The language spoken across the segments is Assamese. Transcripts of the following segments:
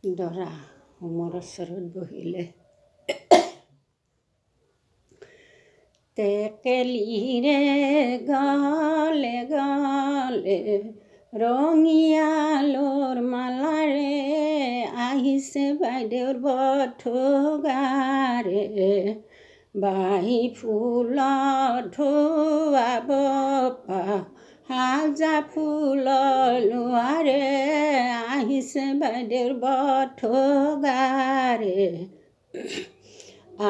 দৰা হোমৰ ওচৰত বহিলে টেকেলিৰে গলে গলে ৰঙিয়ালৰ মালাৰে আহিছে বাইদেউৰ বধুগাৰে বাঁহী ফুলত ধুৱাব হাজা ফুলৰ লোৱাৰে আহিছে বাইদেউৰ বধুগাৰে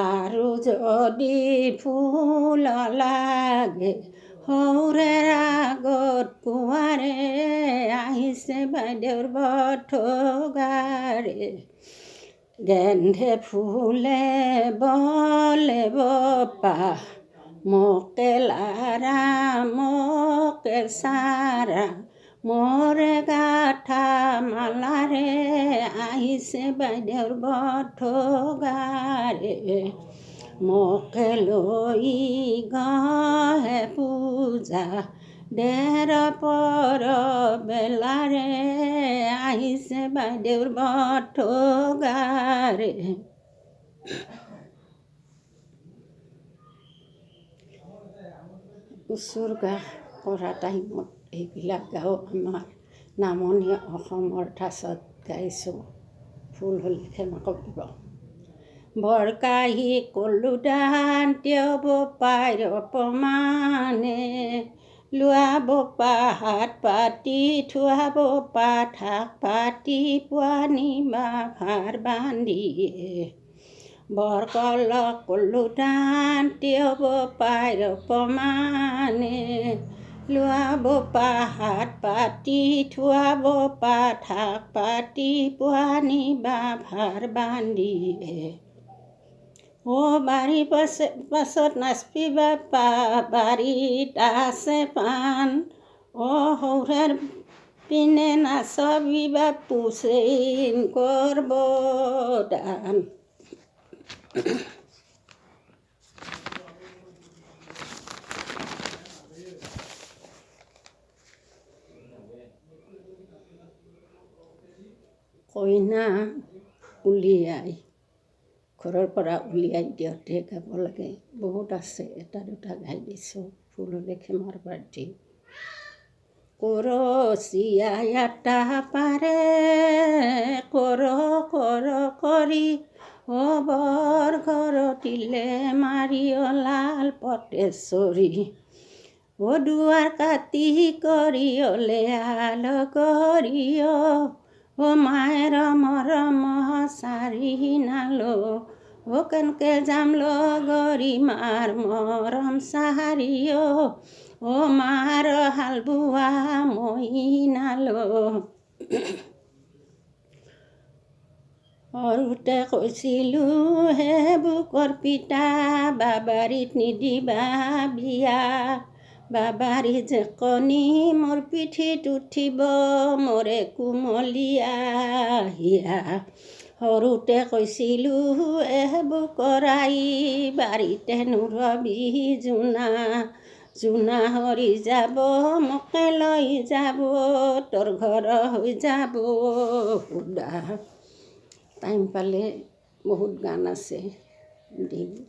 আৰু যদি ফুল লাগে সৌৰেৰ আগত পুৱাৰে আহিছে বাইদেউৰ বধুগাৰে গেন্ধে ফুলে বলে বপা মোকে লাৰা মোকে চাৰা মোৰে গাঠা মালাৰে আহিছে বাইদেউৰ বধুগাৰে মোকে লৈ গহে পূজা ডেৰ পৰ বেলাৰে আহিছে বাইদেউৰ বধুগাৰে উচৰ্গা কৰা টাইমত এইবিলাক গাওঁ আমাৰ নামনি অসমৰ ঠাচত গাইছোঁ। ফুল হ'লে ক্ষমা কৰিব। বৰকাহি কলো দান তেওঁ বোপাইৰ অপমানে লোৱা বোপা হাত পাতি থোৱা বোপা ঠাক পাতি পোৱানি বা ভাৰ বান্ধিয়ে বৰকল কলো দান তেওঁ বোপাইৰ অপমানে লোৱা বোপা হাত পাতি থোৱা বোপা ঠাক পাতি পোৱানি বা ভাৰ বান্ধিয়ে বাৰী পাছত নাচবি বাপা বাৰীত আছে পাণ সৌৰাৰ পিনে নাচবি বাপু চেইন কৰব দান কইনা উলিয়াই ঘৰৰ পৰা উলিয়াই দিওঁতে গাব লাগে বহুত আছে এটা দুটা গাই দিছোঁ। ফুল হ'লে ক্ষমাৰ প্ৰাৰ্থী। কৰচীয়া এটা পাৰে কৰ কৰি বৰ ঘৰতিলে মাৰি লাল পটেশ্বৰী দুৱাৰ কাটি কৰি আল কৰিয় মায়েৰ মৰম চাৰি নালো কেনকে যাম লগৰী মাৰ মৰম চাহাৰিও মাৰ হাল বোৱা মই নালো সৰুতে কৈছিলোঁ হে বুকৰ পিতা বাবাৰীত নিদিবা বিয়া বাবাৰী জেকনি মোৰ পিঠিত উঠিব মোৰে কুমলীয়া হিয়া সৰুতে কৈছিলোঁ বুকৰ আই বাৰীতে নুৰবি জোনা হৰি যাব মোকে লৈ যাব তোৰ ঘৰ হৈ যাব সুদা। টাইম পালে বহুত গান আছে দিম।